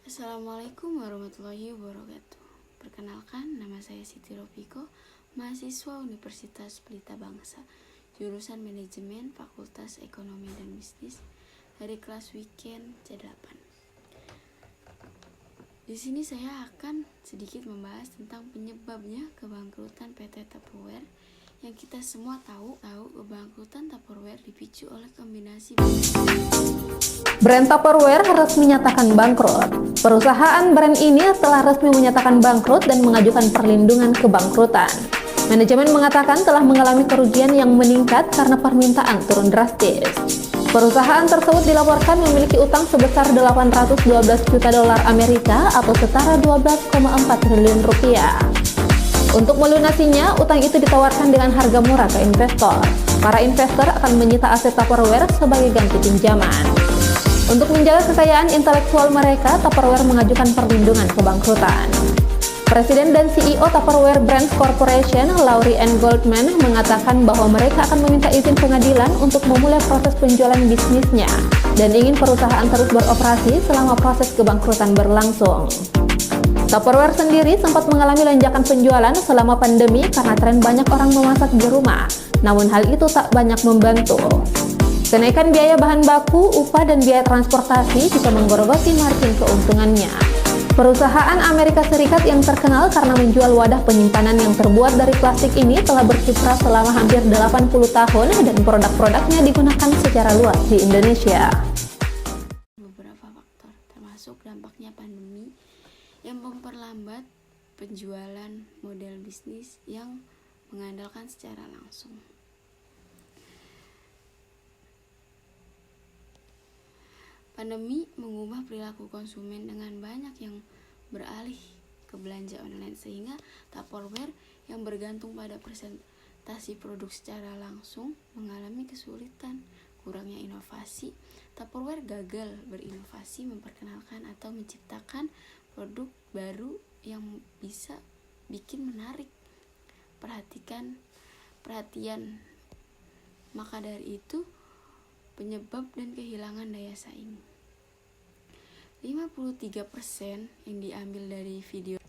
Assalamualaikum warahmatullahi wabarakatuh. Perkenalkan, nama saya Siti Ropiko, mahasiswa Universitas Pelita Bangsa, jurusan Manajemen Fakultas Ekonomi dan Bisnis, dari kelas weekend C8. Di sini saya akan sedikit membahas tentang penyebabnya kebangkrutan PT Tupperware. Yang kita semua tahu kebangkrutan Tupperware dipicu oleh kombinasi Brand Tupperware resmi menyatakan bangkrut. Perusahaan brand ini telah resmi menyatakan bangkrut dan mengajukan perlindungan kebangkrutan. Manajemen mengatakan telah mengalami kerugian yang meningkat karena permintaan turun drastis. Perusahaan tersebut dilaporkan memiliki utang sebesar 812 juta dolar Amerika atau setara 12,4 triliun rupiah. Untuk melunasinya, utang itu ditawarkan dengan harga murah ke investor. Para investor akan menyita aset Tupperware sebagai ganti pinjaman. Untuk menjaga kekayaan intelektual mereka, Tupperware mengajukan perlindungan kebangkrutan. Presiden dan CEO Tupperware Brands Corporation, Laurie N. Goldman, mengatakan bahwa mereka akan meminta izin pengadilan untuk memulai proses penjualan bisnisnya dan ingin perusahaan terus beroperasi selama proses kebangkrutan berlangsung. Tupperware sendiri sempat mengalami lonjakan penjualan selama pandemi karena tren banyak orang memasak di rumah, namun hal itu tak banyak membantu. Kenaikan biaya bahan baku, upah, dan biaya transportasi bisa menggerogoti margin keuntungannya. Perusahaan Amerika Serikat yang terkenal karena menjual wadah penyimpanan yang terbuat dari plastik ini telah berkiprah selama hampir 80 tahun dan produk-produknya digunakan secara luas di Indonesia. Beberapa faktor, termasuk dampaknya pandemi yang memperlambat penjualan model bisnis yang mengandalkan secara langsung. Pandemi mengubah perilaku konsumen dengan banyak yang beralih ke belanja online, sehingga Tupperware yang bergantung pada presentasi produk secara langsung mengalami kesulitan. Kurangnya inovasi, Tupperware gagal berinovasi, memperkenalkan atau menciptakan produk baru yang bisa bikin menarik perhatian. Maka dari itu penyebab dan kehilangan daya saing. 53% yang diambil dari video.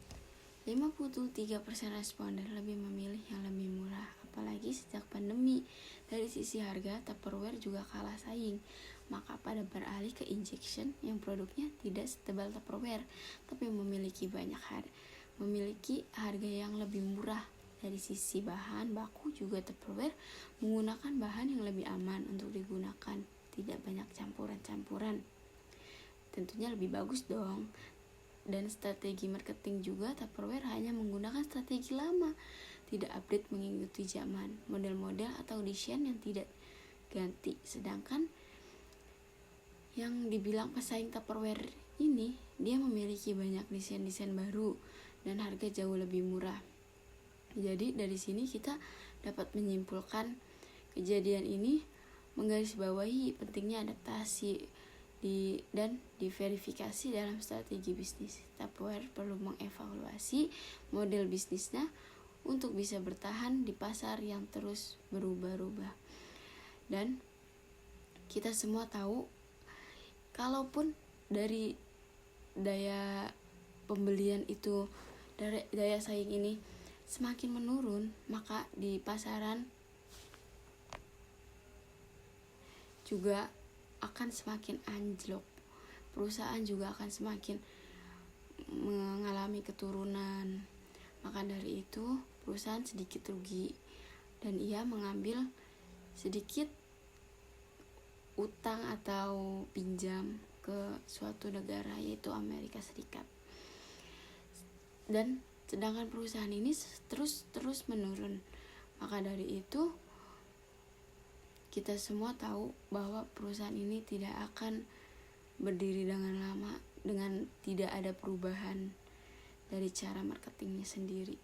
53% responden lebih memilih yang lebih murah, apalagi sejak pandemi. Dari sisi harga, Tupperware juga kalah saing. Maka pada beralih ke injection yang produknya tidak setebal Tupperware, tapi memiliki harga yang lebih murah. Dari sisi bahan baku juga Tupperware menggunakan bahan yang lebih aman untuk digunakan, tidak banyak campuran. Tentunya lebih bagus dong. Dan strategi marketing juga Tupperware hanya menggunakan strategi lama, tidak update mengikuti zaman, model-model atau desain yang tidak ganti. Sedangkan yang dibilang pesaing Tupperware ini, dia memiliki banyak desain-desain baru dan harga jauh lebih murah. Jadi dari sini kita dapat menyimpulkan kejadian ini menggarisbawahi pentingnya adaptasi dan diverifikasi dalam strategi bisnis. Tupperware perlu mengevaluasi model bisnisnya untuk bisa bertahan di pasar yang terus berubah-ubah. Dan kita semua tahu, kalaupun dari daya pembelian itu, dari daya saing ini semakin menurun, maka di pasaran juga akan semakin anjlok. Perusahaan juga akan semakin mengalami keturunan. Maka dari itu perusahaan sedikit rugi dan ia mengambil sedikit utang atau pinjam ke suatu negara, yaitu Amerika Serikat. Dan sedangkan perusahaan ini terus menurun. Maka dari itu kita semua tahu bahwa perusahaan ini tidak akan berdiri dengan lama dengan tidak ada perubahan dari cara marketingnya sendiri.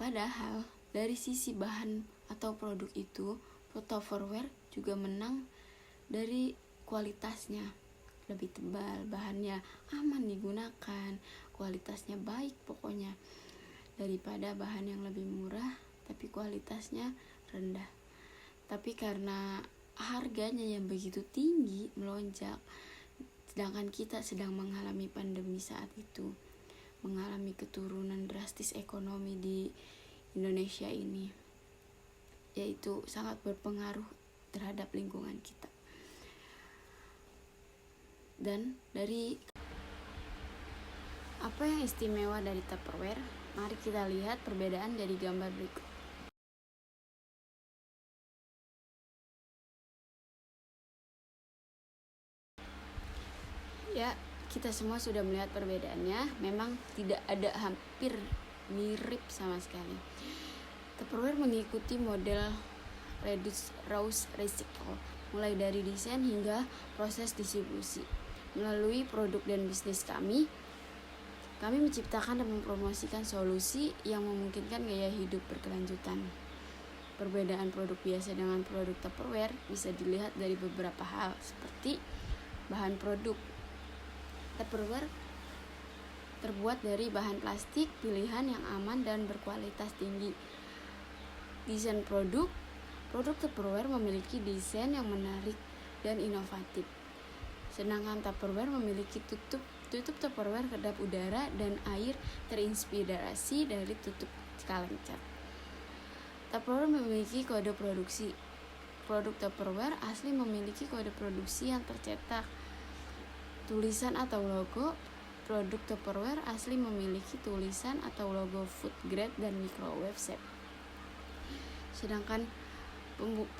Padahal dari sisi bahan atau produk itu, Tupperware juga menang dari kualitasnya. Lebih tebal, bahannya aman digunakan, kualitasnya baik pokoknya, daripada bahan yang lebih murah tapi kualitasnya rendah. Tapi karena harganya yang begitu tinggi melonjak, Sedangkan kita sedang mengalami pandemi saat itu, mengalami keturunan drastis ekonomi di Indonesia ini, yaitu sangat berpengaruh terhadap lingkungan kita. Dan dari apa yang istimewa dari Tupperware, mari kita lihat perbedaan dari gambar berikut. Ya, kita semua sudah melihat perbedaannya. Memang tidak ada, hampir mirip sama sekali. Tupperware mengikuti model Reduce, Reuse, Recycle, mulai dari desain hingga proses distribusi. Melalui produk dan bisnis kami menciptakan dan mempromosikan solusi yang memungkinkan gaya hidup berkelanjutan. Perbedaan produk biasa dengan produk Tupperware bisa dilihat dari beberapa hal, seperti bahan produk. Tupperware terbuat dari bahan plastik pilihan yang aman dan berkualitas tinggi. Desain produk Tupperware memiliki desain yang menarik dan inovatif. Sedangkan Tupperware memiliki tutup Tupperware kedap udara dan air terinspirasi dari tutup kaleng cat. Tupperware memiliki kode produksi. Produk Tupperware asli memiliki kode produksi yang tercetak. Tulisan atau logo produk Tupperware asli memiliki tulisan atau logo food grade dan microwave safe. Sedangkan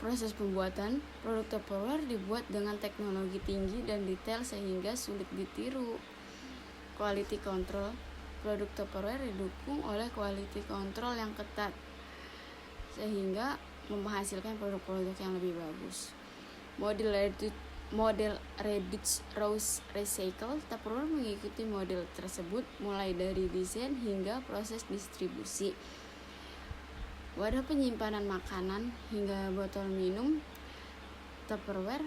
proses pembuatan produk Tupperware dibuat dengan teknologi tinggi dan detail sehingga sulit ditiru. Quality control produk Tupperware didukung oleh quality control yang ketat sehingga menghasilkan produk-produk yang lebih bagus. Model Reduce, Reuse, Recycle, Tupperware mengikuti model tersebut mulai dari desain hingga proses distribusi. Wadah penyimpanan makanan hingga botol minum, Tupperware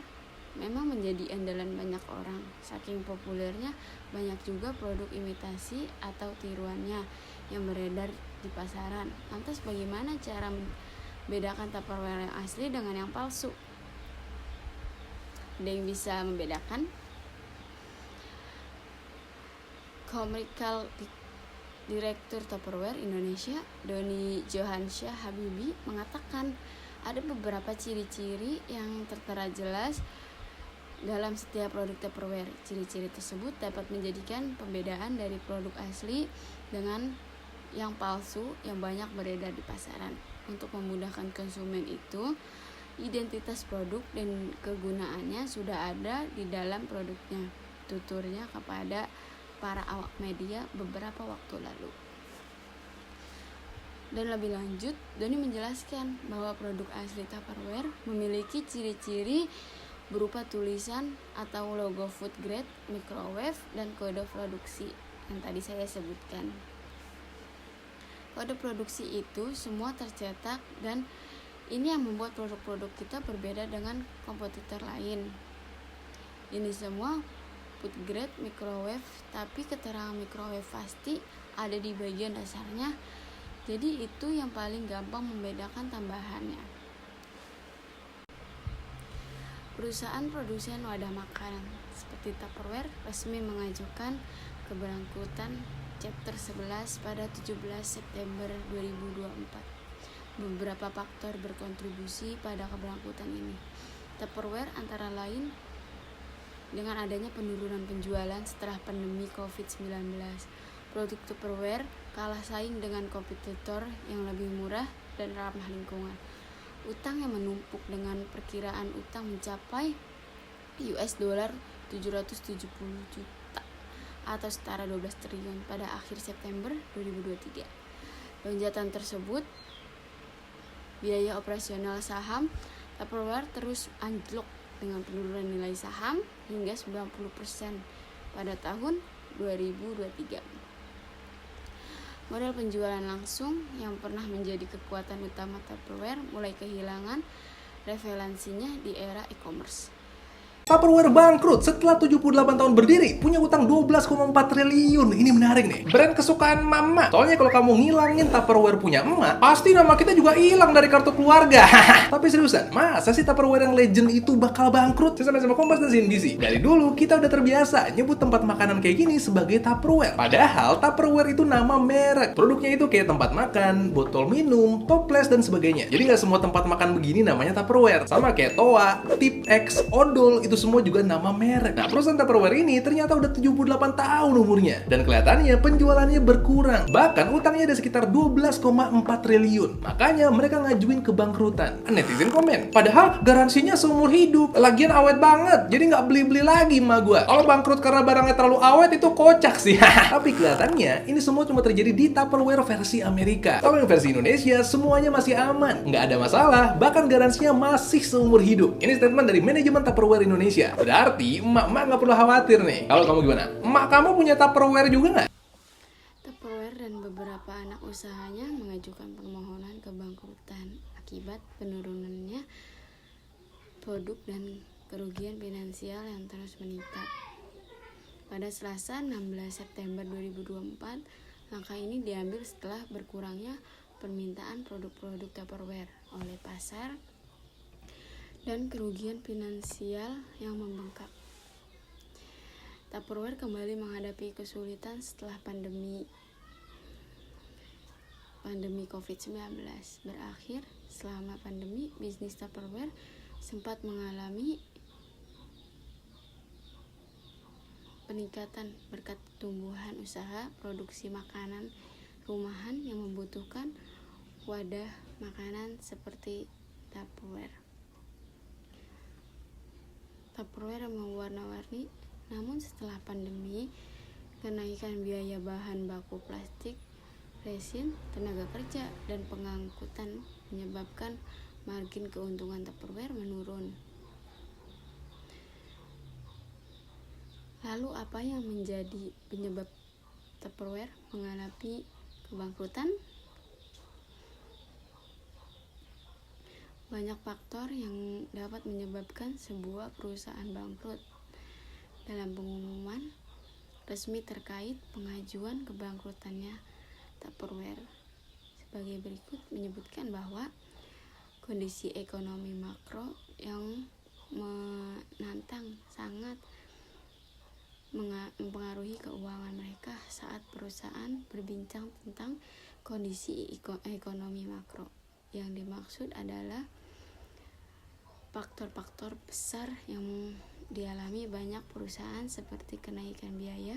memang menjadi andalan banyak orang. Saking populernya, banyak juga produk imitasi atau tiruannya yang beredar di pasaran. Lantas bagaimana cara membedakan Tupperware yang asli dengan yang palsu? Ada yang bisa membedakan? Commercial Direktur Tupperware Indonesia, Doni Johansyah Habibi, mengatakan ada beberapa ciri-ciri yang tertera jelas dalam setiap produk Tupperware. Ciri-ciri tersebut dapat menjadikan pembedaan dari produk asli dengan yang palsu yang banyak beredar di pasaran. Untuk memudahkan konsumen itu, identitas produk dan kegunaannya sudah ada di dalam produknya. Tuturnya kepada para awak media beberapa waktu lalu. Dan lebih lanjut, Doni menjelaskan bahwa produk asli Tupperware memiliki ciri-ciri berupa tulisan atau logo food grade, microwave, dan kode produksi yang tadi saya sebutkan. Kode produksi itu semua tercetak dan ini yang membuat produk-produk kita berbeda dengan kompetitor lain. Ini semua food grade microwave, tapi keterangan microwave pasti ada di bagian dasarnya. Jadi itu yang paling gampang membedakan tambahannya. Perusahaan produsen wadah makanan seperti Tupperware resmi mengajukan keberangkutan Chapter 11 pada 17 September 2024. Beberapa faktor berkontribusi pada keberangkutan ini. Tupperware antara lain dengan adanya penurunan penjualan setelah pandemi COVID-19. Produk Tupperware kalah saing dengan kompetitor yang lebih murah dan ramah lingkungan. Utang yang menumpuk dengan perkiraan utang mencapai $770 juta atau setara 12 triliun pada akhir September 2023. Lonjakan tersebut biaya operasional saham Tupperware terus anjlok dengan penurunan nilai saham hingga 90% pada tahun 2023. Model penjualan langsung yang pernah menjadi kekuatan utama Tupperware mulai kehilangan relevansinya di era e-commerce. Tupperware bangkrut setelah 78 tahun berdiri, punya utang 12,4 triliun. Ini menarik nih. Brand kesukaan mama. Soalnya kalau kamu ngilangin Tupperware punya emak, pasti nama kita juga hilang dari kartu keluarga. Tapi seriusan, masa sih Tupperware yang legend itu bakal bangkrut? Sama-sama Kompas dan CNBC. Dari dulu kita udah terbiasa nyebut tempat makanan kayak gini sebagai Tupperware. Padahal Tupperware itu nama merek. Produknya itu kayak tempat makan, botol minum, toples, dan sebagainya. Jadi nggak semua tempat makan begini namanya Tupperware. Sama kayak Toa, Tip X, Odol, itu semua juga nama merek. Nah, perusahaan Tupperware ini ternyata udah 78 tahun umurnya. Dan kelihatannya penjualannya berkurang. Bahkan utangnya ada sekitar 12,4 triliun. Makanya mereka ngajuin kebangkrutan. Netizen komen, padahal garansinya seumur hidup. Lagian awet banget, jadi nggak beli-beli lagi emak gua. Kalau bangkrut karena barangnya terlalu awet itu kocak sih. Tapi kelihatannya ini semua cuma terjadi di Tupperware versi Amerika. Kalau yang versi Indonesia, semuanya masih aman. Nggak ada masalah, bahkan garansinya masih seumur hidup. Ini statement dari manajemen Tupperware Indonesia. Berarti emak-emak nggak perlu khawatir nih. Kalau kamu gimana? Emak kamu punya Tupperware juga nggak? Tupperware dan beberapa anak usahanya mengajukan permohonan kebangkrutan akibat penurunannya produk dan kerugian finansial yang terus meningkat. Pada Selasa 16 September 2024, langkah ini diambil setelah berkurangnya permintaan produk-produk Tupperware oleh pasar dan kerugian finansial yang membengkak. Tupperware kembali menghadapi kesulitan setelah pandemi COVID-19 berakhir. Selama pandemi, bisnis Tupperware sempat mengalami peningkatan berkat tumbuhan usaha produksi makanan rumahan yang membutuhkan wadah makanan seperti Tupperware. Tupperware mewarna-warni, namun setelah pandemi, kenaikan biaya bahan baku plastik, resin, tenaga kerja, dan pengangkutan menyebabkan margin keuntungan Tupperware menurun. Lalu apa yang menjadi penyebab Tupperware mengalami kebangkrutan? Banyak faktor yang dapat menyebabkan sebuah perusahaan bangkrut. Dalam pengumuman resmi terkait pengajuan kebangkrutannya Tupperware sebagai berikut menyebutkan bahwa kondisi ekonomi makro yang menantang sangat mempengaruhi keuangan mereka saat perusahaan berbincang tentang kondisi ekonomi makro. Yang dimaksud adalah faktor-faktor besar yang dialami banyak perusahaan seperti kenaikan biaya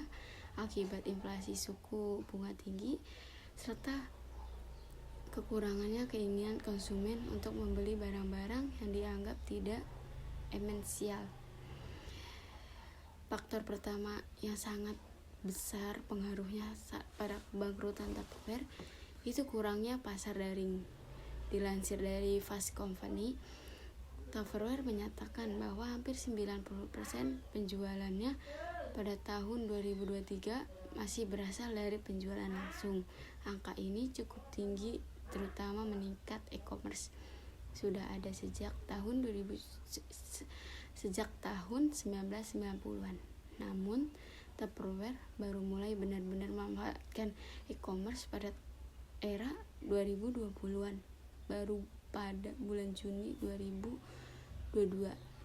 akibat inflasi suku bunga tinggi serta kekurangannya keinginan konsumen untuk membeli barang-barang yang dianggap tidak esensial. Faktor pertama yang sangat besar pengaruhnya pada kebangkrutan Tupperware itu kurangnya pasar daring. Dilansir dari Fast Company, Tupperware menyatakan bahwa hampir 90% penjualannya pada tahun 2023 masih berasal dari penjualan langsung. Angka ini cukup tinggi, terutama meningkat e-commerce. Sudah ada sejak tahun 1990-an. Namun, Tupperware baru mulai benar-benar memanfaatkan e-commerce pada era 2020-an. Baru pada bulan Juni 2022,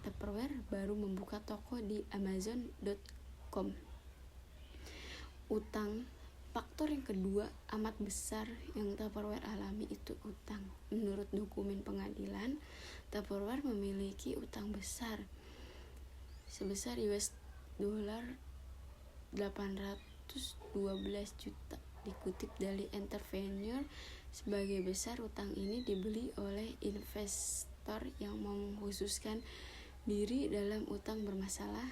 Tupperware baru membuka toko di Amazon.com. Utang. Faktor yang kedua amat besar yang Tupperware alami itu utang. Menurut dokumen pengadilan, Tupperware memiliki utang besar sebesar $812 juta. Dikutip dari Entrepreneur, sebagai besar utang ini dibeli oleh investor yang mengkhususkan diri dalam utang bermasalah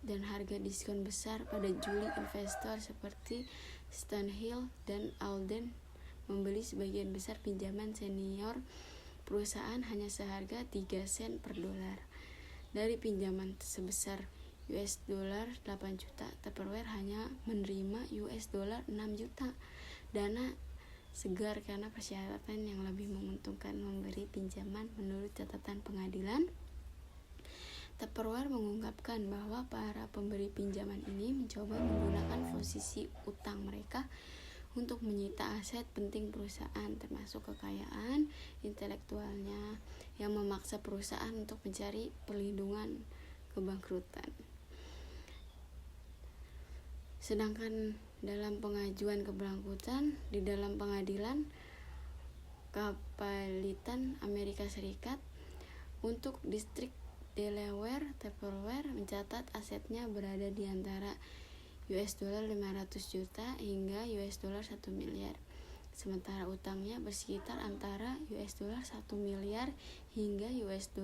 dan harga diskon besar pada Juli. Investor seperti Stanhill dan Alden membeli sebagian besar pinjaman senior perusahaan hanya seharga 3 sen per dolar. Dari pinjaman sebesar $8 juta, Tupperware hanya menerima $6 juta dana segar karena persyaratan yang lebih menguntungkan memberi pinjaman. Menurut catatan pengadilan, Tupperware mengungkapkan bahwa para pemberi pinjaman ini mencoba menggunakan posisi utang mereka untuk menyita aset penting perusahaan, termasuk kekayaan intelektualnya yang memaksa perusahaan untuk mencari perlindungan kebangkrutan. Sedangkan dalam pengajuan kebangkrutan di dalam pengadilan kapalitan Amerika Serikat untuk distrik Delaware, Tupperware mencatat asetnya berada di antara $500 juta hingga $1 miliar. Sementara utangnya bersekitar antara $1 miliar hingga $10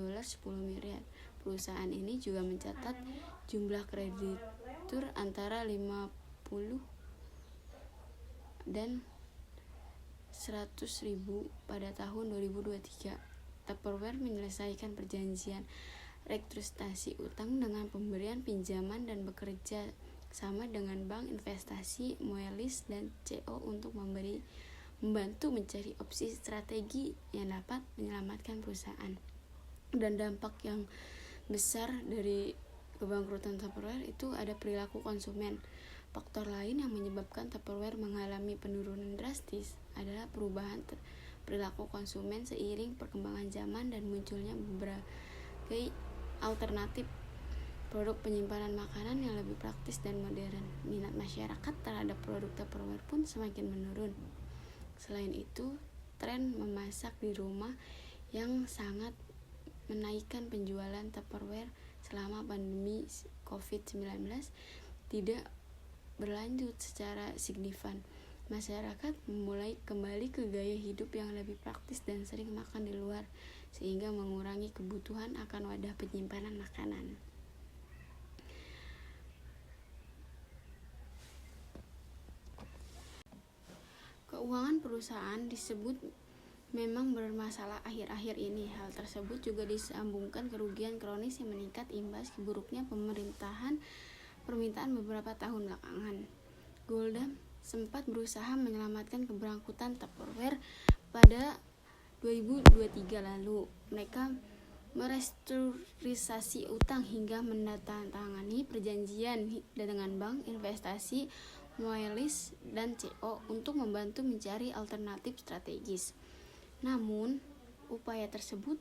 miliar. Perusahaan ini juga mencatat jumlah kreditur antara 50 dan 100.000 pada tahun 2023. Tupperware menyelesaikan perjanjian restrukturisasi utang dengan pemberian pinjaman dan bekerja sama dengan bank investasi Moelis dan CO untuk membantu mencari opsi strategi yang dapat menyelamatkan perusahaan. Dan dampak yang besar dari kebangkrutan Tupperware itu ada perilaku konsumen. Faktor lain yang menyebabkan Tupperware mengalami penurunan drastis adalah perubahan perilaku konsumen seiring perkembangan zaman dan munculnya berbagai alternatif produk penyimpanan makanan yang lebih praktis dan modern. Minat masyarakat terhadap produk Tupperware pun semakin menurun. Selain itu, tren memasak di rumah yang sangat menaikkan penjualan Tupperware selama pandemi COVID-19 tidak berlanjut secara signifikan. Masyarakat memulai kembali ke gaya hidup yang lebih praktis dan sering makan di luar, sehingga mengurangi kebutuhan akan wadah penyimpanan makanan. Keuangan perusahaan disebut memang bermasalah akhir-akhir ini. Hal tersebut juga disambungkan kerugian kronis yang meningkat imbas buruknya permintaan beberapa tahun belakangan. Goldman sempat berusaha menyelamatkan kebangkrutan Tupperware pada 2023 lalu. Mereka merestrukturisasi utang hingga menandatangani perjanjian dengan bank investasi Moelis dan CO untuk membantu mencari alternatif strategis. Namun, upaya tersebut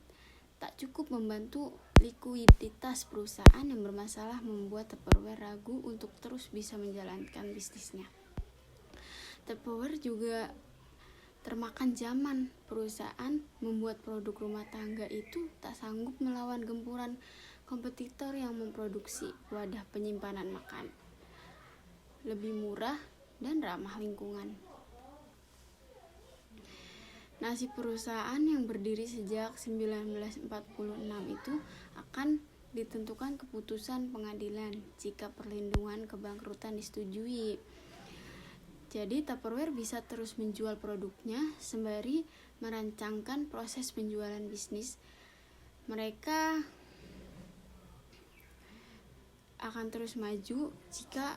tak cukup membantu likuiditas perusahaan yang bermasalah, membuat Tupperware ragu untuk terus bisa menjalankan bisnisnya. Tupperware juga termakan zaman. Perusahaan membuat produk rumah tangga itu tak sanggup melawan gempuran kompetitor yang memproduksi wadah penyimpanan makan lebih murah dan ramah lingkungan. Nasib perusahaan yang berdiri sejak 1946 itu akan ditentukan keputusan pengadilan jika perlindungan kebangkrutan disetujui. Jadi Tupperware bisa terus menjual produknya sembari merancangkan proses penjualan bisnis. Mereka akan terus maju jika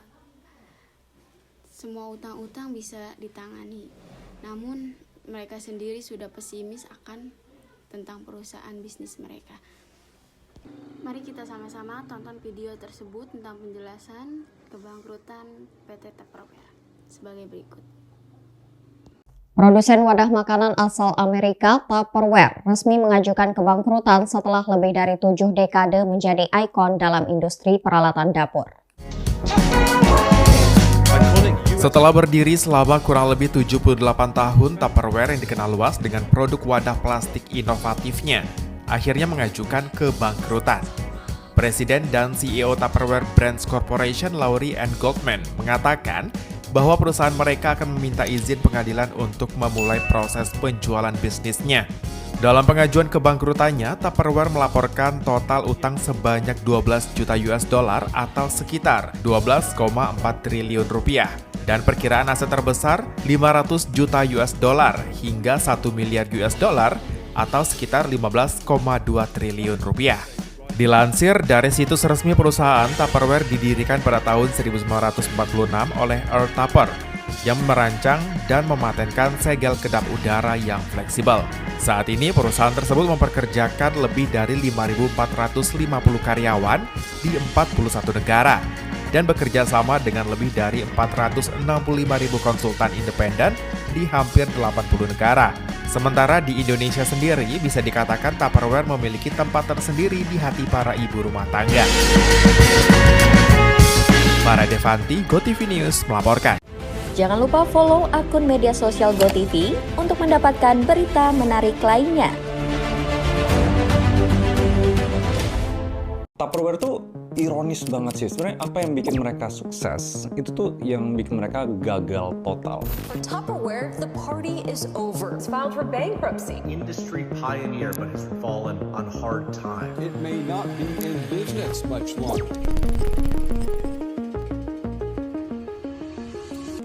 semua utang-utang bisa ditangani. Namun mereka sendiri sudah pesimis tentang perusahaan bisnis mereka. Mari kita sama-sama tonton video tersebut tentang penjelasan kebangkrutan PT Tupperware sebagai berikut. Produsen wadah makanan asal Amerika, Tupperware, resmi mengajukan kebangkrutan setelah lebih dari 7 dekade menjadi ikon dalam industri peralatan dapur. Setelah berdiri selama kurang lebih 78 tahun, Tupperware yang dikenal luas dengan produk wadah plastik inovatifnya akhirnya mengajukan kebangkrutan. Presiden dan CEO Tupperware Brands Corporation, Laurie N. Goldman, mengatakan bahwa perusahaan mereka akan meminta izin pengadilan untuk memulai proses penjualan bisnisnya. Dalam pengajuan kebangkrutannya, Tupperware melaporkan total utang sebanyak 12 juta US dollar atau sekitar 12,4 triliun rupiah. Dan perkiraan aset terbesar 500 juta US dollar hingga 1 miliar US dollar atau sekitar 15,2 triliun rupiah. Dilansir dari situs resmi perusahaan, Tupperware didirikan pada tahun 1946 oleh Earl Tupper yang merancang dan mematenkan segel kedap udara yang fleksibel. Saat ini perusahaan tersebut mempekerjakan lebih dari 5.450 karyawan di 41 negara dan bekerja sama dengan lebih dari 465.000 konsultan independen di hampir 80 negara. Sementara di Indonesia sendiri bisa dikatakan Tupperware memiliki tempat tersendiri di hati para ibu rumah tangga. Para Devanti, GoTV News melaporkan. Jangan lupa follow akun media sosial GoTV untuk mendapatkan berita menarik lainnya. Tupperware tuh ironis banget sih. Sebenarnya apa yang bikin mereka sukses, itu tuh yang bikin mereka gagal total. For Tupperware, the party is over. It's filed for bankruptcy. Industry pioneer, but has fallen on hard times. It may not be in business much longer.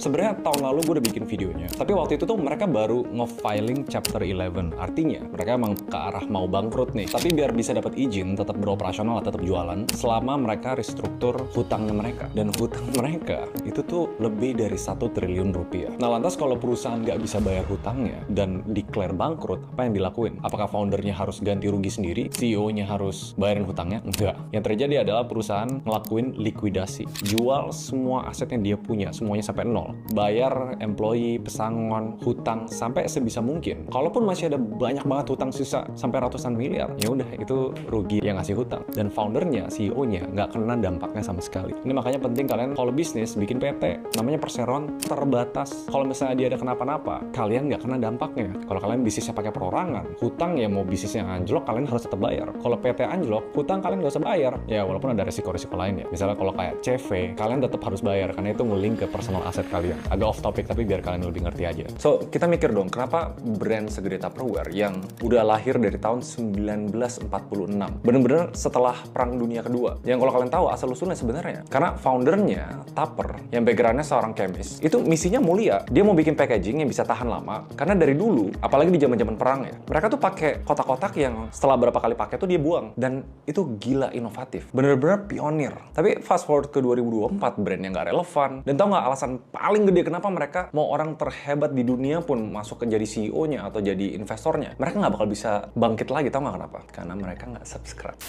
Sebenarnya tahun lalu gue udah bikin videonya, tapi waktu itu tuh mereka baru nge-filing Chapter 11. Artinya mereka emang ke arah mau bangkrut nih. Tapi biar bisa dapat izin, tetap beroperasional, tetap jualan, selama mereka restruktur hutangnya mereka. Dan hutang mereka itu tuh lebih dari 1 triliun rupiah. Nah lantas kalau perusahaan nggak bisa bayar hutangnya dan declare bangkrut, apa yang dilakuin? Apakah foundernya harus ganti rugi sendiri? CEO-nya harus bayarin hutangnya? Enggak. Yang terjadi adalah perusahaan ngelakuin likuidasi. Jual semua aset yang dia punya, semuanya sampai nol. Bayar employee, pesangon, hutang sampai sebisa mungkin. Kalaupun masih ada banyak banget hutang sisa sampai ratusan miliar, ya udah itu rugi yang ngasih hutang. Dan foundernya, CEO-nya nggak kena dampaknya sama sekali. Ini makanya penting kalian kalau bisnis bikin PT, namanya perseroan terbatas. Kalau misalnya dia ada kenapa-napa, kalian nggak kena dampaknya. Kalau kalian bisnisnya pakai perorangan, hutang ya mau bisnisnya anjlok, kalian harus tetap bayar. Kalau PT anjlok, hutang kalian nggak usah bayar. Ya walaupun ada resiko-resiko lain ya. Misalnya kalau kayak CV, kalian tetap harus bayar karena itu nge-link ke personal asset kalian. Agak off topic tapi biar kalian lebih ngerti aja. So, kita mikir dong, kenapa brand segede Tupperware yang udah lahir dari tahun 1946, bener-bener setelah Perang Dunia Kedua, yang kalau kalian tahu asal-usulnya sebenarnya, karena foundernya, Tupper, yang backgroundnya seorang chemist, itu misinya mulia. Dia mau bikin packaging yang bisa tahan lama, karena dari dulu, apalagi di zaman-zaman perang ya, mereka tuh pakai kotak-kotak yang setelah berapa kali pakai tuh dia buang. Dan itu gila inovatif. Bener-bener pionir. Tapi fast forward ke 2024, brandnya nggak relevan. Dan tau nggak alasan paling gede kenapa mereka mau orang terhebat di dunia pun masuk ke jadi CEO-nya atau jadi investornya? Mereka nggak bakal bisa bangkit lagi, tau nggak kenapa? Karena mereka nggak subscribe.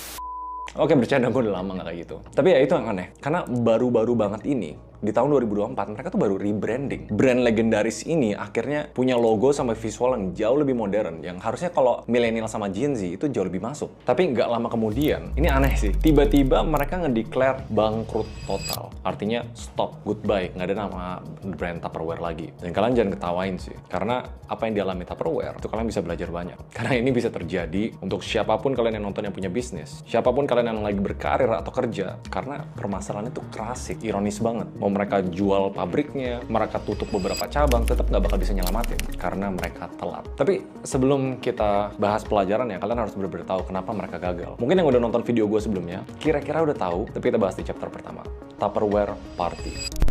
Oke, bercanda, gue udah lama nggak kayak gitu. Tapi ya itu yang aneh. Karena baru-baru banget ini, di tahun 2024, mereka tuh baru rebranding. Brand legendaris ini akhirnya punya logo sama visual yang jauh lebih modern, yang harusnya kalau milenial sama Gen Z itu jauh lebih masuk. Tapi nggak lama kemudian, ini aneh sih, tiba-tiba mereka ngedeclare bangkrut total. Artinya stop, goodbye, nggak ada nama brand Tupperware lagi. Dan kalian jangan ketawain sih, karena apa yang dialami Tupperware, itu kalian bisa belajar banyak. Karena ini bisa terjadi untuk siapapun kalian yang nonton yang punya bisnis, siapapun kalian yang lagi berkarir atau kerja, karena permasalahannya tuh klasik, ironis banget. Mau mereka jual pabriknya, mereka tutup beberapa cabang, tetap nggak bakal bisa nyelamatin karena mereka telat. Tapi sebelum kita bahas pelajaran ya, kalian harus benar-benar tahu kenapa mereka gagal. Mungkin yang udah nonton video gue sebelumnya, kira-kira udah tahu, tapi kita bahas di chapter pertama, Tupperware Party.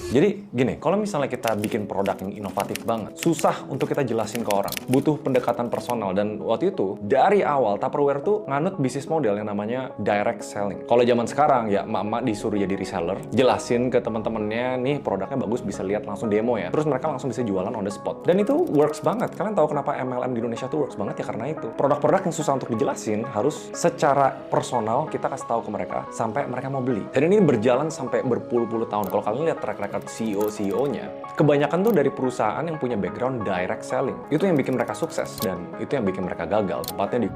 Jadi gini, kalau misalnya kita bikin produk yang inovatif banget, susah untuk kita jelasin ke orang. Butuh pendekatan personal. Dan waktu itu, dari awal Tupperware tuh nganut bisnis model yang namanya direct selling. Kalau zaman sekarang ya, emak-emak disuruh jadi reseller, jelasin ke teman-temannya, nih produknya bagus, bisa lihat langsung demo ya. Terus mereka langsung bisa jualan on the spot. Dan itu works banget. Kalian tahu kenapa MLM di Indonesia tuh works banget ya? Karena itu. Produk-produk yang susah untuk dijelasin harus secara personal kita kasih tahu ke mereka sampai mereka mau beli. Dan ini berjalan sampai berpuluh-puluh tahun. Kalau kalian lihat track record CEO-nya, kebanyakan tuh dari perusahaan yang punya background direct selling. Itu yang bikin mereka sukses dan itu yang bikin mereka gagal. Tepatnya di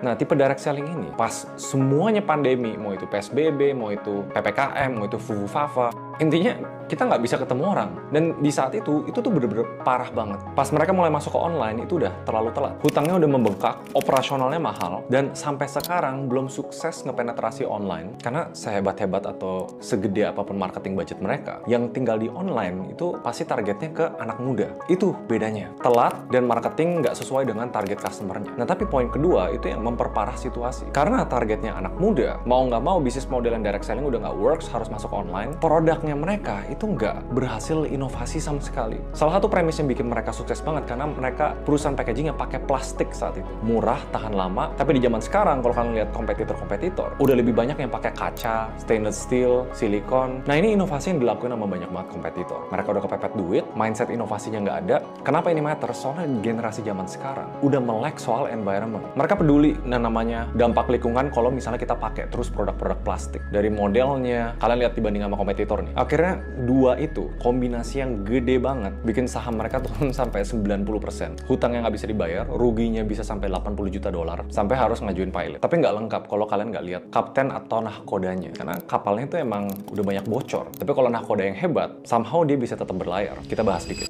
Nah, tipe direct selling ini, pas semuanya pandemi, mau itu PSBB, mau itu PPKM, mau itu fufu-fafa, intinya kita nggak bisa ketemu orang. Dan di saat itu tuh bener-bener parah banget. Pas mereka mulai masuk ke online, itu udah terlalu telat. Hutangnya udah membengkak, operasionalnya mahal, dan sampai sekarang belum sukses ngepenetrasi online. Karena sehebat-hebat atau segede apapun marketing budget mereka, yang tinggal di online itu pasti targetnya ke anak muda. Itu bedanya. Telat dan marketing nggak sesuai dengan target customer-nya. Nah, tapi poin kedua, itu yang memperparah situasi. Karena targetnya anak muda, mau nggak mau bisnis model yang direct selling udah nggak works, harus masuk online. Produknya utangnya mereka itu nggak berhasil inovasi sama sekali. Salah satu premis yang bikin mereka sukses banget karena mereka perusahaan packaging yang pakai plastik saat itu. Murah, tahan lama, tapi di zaman sekarang kalau kalian lihat kompetitor-kompetitor, udah lebih banyak yang pakai kaca, stainless steel, silikon. Nah ini inovasi yang dilakuin sama banyak banget kompetitor. Mereka udah kepepet duit, mindset inovasinya nggak ada. Kenapa ini matter? Soalnya generasi zaman sekarang udah melek soal environment. Mereka peduli namanya dampak lingkungan kalau misalnya kita pakai terus produk-produk plastik. Dari modelnya, kalian lihat dibanding sama kompetitor nih. Akhirnya dua itu, kombinasi yang gede banget, bikin saham mereka turun sampai 90%. Hutang yang nggak bisa dibayar, ruginya bisa sampai 80 juta dolar, sampai harus ngajuin pilot. Tapi nggak lengkap kalau kalian nggak lihat kapten atau nahkodanya. Karena kapalnya itu emang udah banyak bocor. Tapi kalau nahkoda yang hebat, somehow dia bisa tetap berlayar. Kita bahas dikit.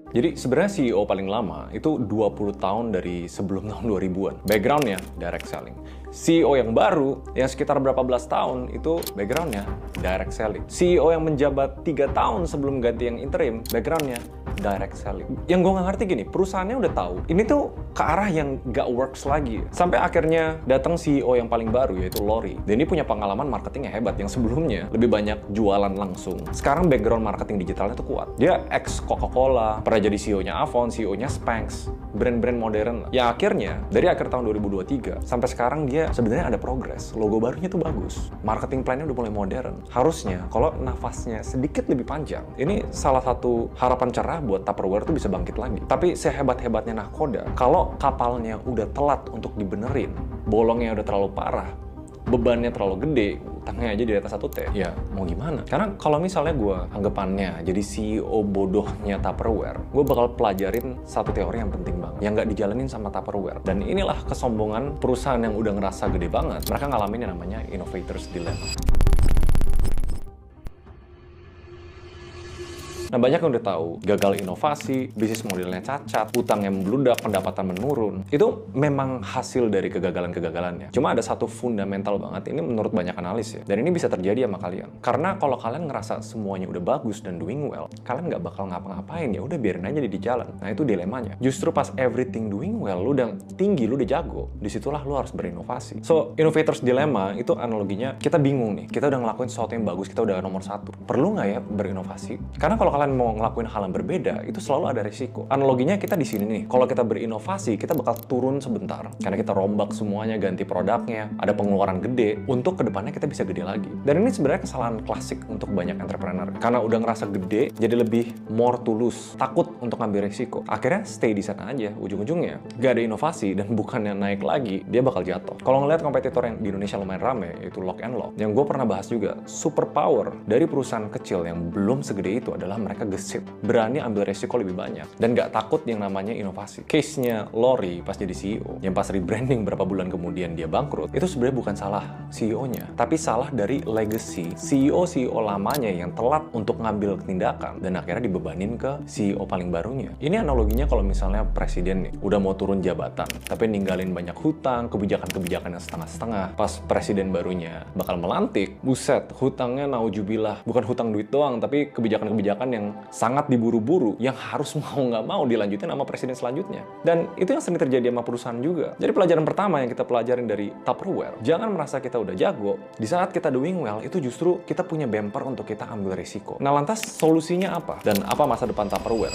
Jadi sebenarnya CEO paling lama itu 20 tahun dari sebelum tahun 2000-an. Backgroundnya direct selling. CEO yang baru yang sekitar berapa belas tahun itu backgroundnya direct selling. CEO yang menjabat 3 tahun sebelum ganti yang interim, backgroundnya direct selling. Yang gue nggak ngerti gini, perusahaannya udah tahu ini tuh ke arah yang nggak works lagi. Sampai akhirnya datang CEO yang paling baru yaitu Lori. Dan ini punya pengalaman marketing yang hebat. Yang sebelumnya lebih banyak jualan langsung. Sekarang background marketing digitalnya tuh kuat. Dia ex Coca-Cola, pernah jadi CEO-nya Avon, CEO-nya Spanx, brand-brand modern. Yang akhirnya dari akhir tahun 2023 sampai sekarang dia sebenarnya ada progres. Logo barunya tuh bagus. Marketing plan-nya udah mulai modern. Harusnya kalau nafasnya sedikit lebih panjang, ini salah satu harapan cerah buat Tupperware tuh bisa bangkit lagi. Tapi sehebat-hebatnya nahkoda, kalau kapalnya udah telat untuk dibenerin, bolongnya udah terlalu parah, bebannya terlalu gede, utangnya aja di atas 1T, ya mau gimana? Karena kalau misalnya gue anggapannya jadi CEO bodohnya Tupperware, gue bakal pelajarin satu teori yang penting banget, yang nggak dijalanin sama Tupperware. Dan inilah kesombongan perusahaan yang udah ngerasa gede banget. Mereka ngalamin yang namanya Innovator's Dilemma. Nah, banyak yang udah tahu, gagal inovasi, bisnis modelnya cacat, utang yang membludak, pendapatan menurun. Itu memang hasil dari kegagalan-kegagalannya. Cuma ada satu fundamental banget, ini menurut banyak analis ya. Dan ini bisa terjadi sama kalian. Karena kalau kalian ngerasa semuanya udah bagus dan doing well, kalian nggak bakal ngapa-ngapain, ya udah biarin aja di jalan. Nah, itu dilemanya. Justru pas everything doing well, lu udah tinggi, lu udah jago, disitulah lu harus berinovasi. So, Innovator's Dilemma itu analoginya, kita bingung nih, kita udah ngelakuin sesuatu yang bagus, kita udah nomor 1. Perlu nggak ya berinovasi? Karena kalau kalian mau ngelakuin hal yang berbeda, itu selalu ada risiko. Analoginya kita di sini nih, kalau kita berinovasi, kita bakal turun sebentar. Karena kita rombak semuanya, ganti produknya, ada pengeluaran gede, untuk kedepannya kita bisa gede lagi. Dan ini sebenarnya kesalahan klasik untuk banyak entrepreneur. Karena udah ngerasa gede, jadi lebih more to lose, takut untuk ngambil risiko. Akhirnya stay di sana aja, ujung-ujungnya gak ada inovasi, dan bukannya naik lagi, dia bakal jatuh. Kalau ngeliat kompetitor yang di Indonesia lumayan rame, yaitu Lock and Lock, yang gue pernah bahas juga, superpower dari perusahaan kecil yang belum segede itu adalah mereka gesit, berani ambil resiko lebih banyak, dan gak takut yang namanya inovasi. Case-nya Lori pas jadi CEO, yang pas rebranding berapa bulan kemudian dia bangkrut, itu sebenarnya bukan salah CEO-nya, tapi salah dari legacy CEO lamanya yang telat untuk ngambil tindakan, dan akhirnya dibebanin ke CEO paling barunya. Ini analoginya kalau misalnya presiden nih, udah mau turun jabatan, tapi ninggalin banyak hutang, kebijakan-kebijakan yang setengah-setengah. Pas presiden barunya bakal melantik, buset, hutangnya naujubillah. Bukan hutang duit doang, tapi kebijakan-kebijakan yang sangat diburu-buru, yang harus mau nggak mau dilanjutin sama presiden selanjutnya. Dan itu yang sering terjadi sama perusahaan juga. Jadi pelajaran pertama yang kita pelajarin dari Tupperware, jangan merasa kita udah jago. Di saat kita doing well, itu justru kita punya bumper untuk kita ambil risiko. Nah, lantas solusinya apa? Dan apa masa depan Tupperware?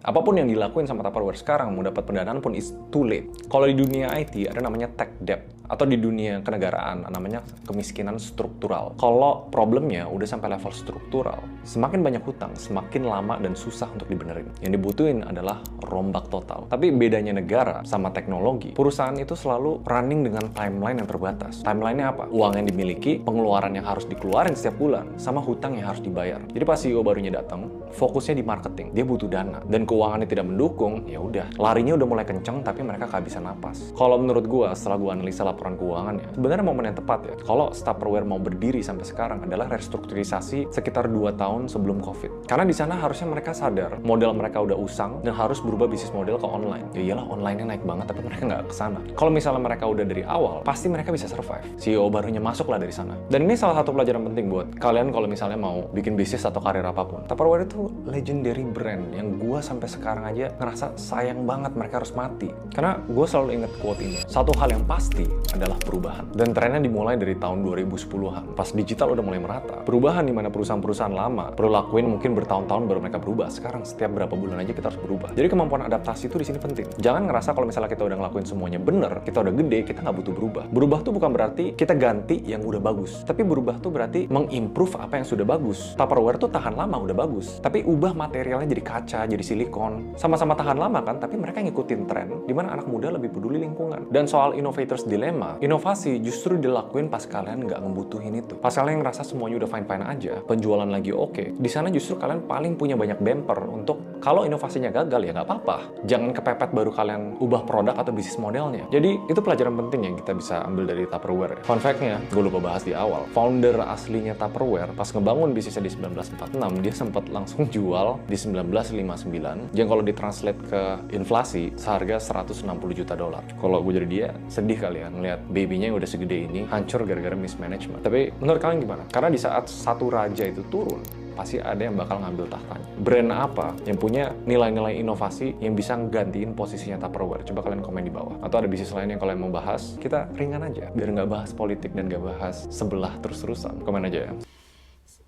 Apapun yang dilakuin sama Tupperware sekarang, mau dapat pendanaan pun is too late. Kalau di dunia IT ada namanya tech debt, atau di dunia kenegaraan namanya kemiskinan struktural. Kalau problemnya udah sampai level struktural, semakin banyak hutang, semakin lama dan susah untuk dibenerin. Yang dibutuhin adalah rombak total. Tapi bedanya negara sama teknologi, perusahaan itu selalu running dengan timeline yang terbatas. Timeline-nya apa? Uang yang dimiliki, pengeluaran yang harus dikeluarin setiap bulan, sama hutang yang harus dibayar. Jadi pas CEO barunya datang, fokusnya di marketing. Dia butuh dana, dan keuangannya tidak mendukung, ya udah, larinya udah mulai kenceng tapi mereka kehabisan napas. Kalau menurut gua, setelah gua analisa laporan keuangannya. Sebenarnya momen yang tepat ya. Kalau Tupperware mau berdiri sampai sekarang adalah restrukturisasi sekitar 2 tahun sebelum COVID. Karena di sana harusnya mereka sadar model mereka udah usang dan harus berubah bisnis model ke online. Ya iyalah, online-nya naik banget tapi mereka nggak kesana. Kalau misalnya mereka udah dari awal, pasti mereka bisa survive. CEO barunya masuk lah dari sana. Dan ini salah satu pelajaran penting buat kalian kalau misalnya mau bikin bisnis atau karir apapun. Tupperware itu legendary brand yang gue sampai sekarang aja ngerasa sayang banget mereka harus mati. Karena gue selalu inget quote ini. Satu hal yang pasti adalah perubahan. Dan trennya dimulai dari tahun 2010-an. Pas digital udah mulai merata. Perubahan di mana perusahaan-perusahaan lama perlu lakuin mungkin bertahun-tahun baru mereka berubah. Sekarang setiap berapa bulan aja kita harus berubah. Jadi kemampuan adaptasi itu di sini penting. Jangan ngerasa kalau misalnya kita udah ngelakuin semuanya bener, kita udah gede, kita nggak butuh berubah. Berubah tuh bukan berarti kita ganti yang udah bagus. Tapi berubah tuh berarti mengimprove apa yang sudah bagus. Tupperware tuh tahan lama udah bagus. Tapi ubah materialnya jadi kaca, jadi silikon. Sama-sama tahan lama kan, tapi mereka ngikutin tren di mana anak muda lebih peduli lingkungan. Dan soal innovators dilemma, inovasi justru dilakuin pas kalian nggak ngebutuhin itu. Pas kalian ngerasa semuanya udah fine-fine aja, penjualan lagi oke, di sana justru kalian paling punya banyak bumper untuk kalau inovasinya gagal ya nggak apa-apa. Jangan kepepet baru kalian ubah produk atau bisnis modelnya. Jadi itu pelajaran penting yang kita bisa ambil dari Tupperware. Fun fact-nya, gue lupa bahas di awal. Founder aslinya Tupperware pas ngebangun bisnisnya di 1946, dia sempat langsung jual di 1959. Yang kalau ditranslate ke inflasi, seharga $160 juta. Kalau gue jadi dia, sedih kali ya ngeliat babynya yang udah segede ini hancur gara-gara mismanagement. Tapi menurut kalian gimana? Karena di saat satu raja itu turun, pasti ada yang bakal ngambil tahtanya. Brand apa yang punya nilai-nilai inovasi yang bisa gantiin posisinya Tupperware? Coba kalian komen di bawah. Atau ada bisnis lain yang kalian mau bahas, kita ringan aja. Biar nggak bahas politik dan nggak bahas sebelah terus-terusan. Komen aja ya.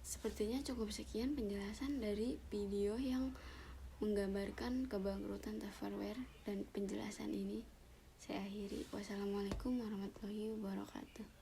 Sepertinya cukup sekian penjelasan dari video yang menggambarkan kebangkrutan Tupperware, dan penjelasan ini saya akhiri. Wassalamualaikum warahmatullahi wabarakatuh.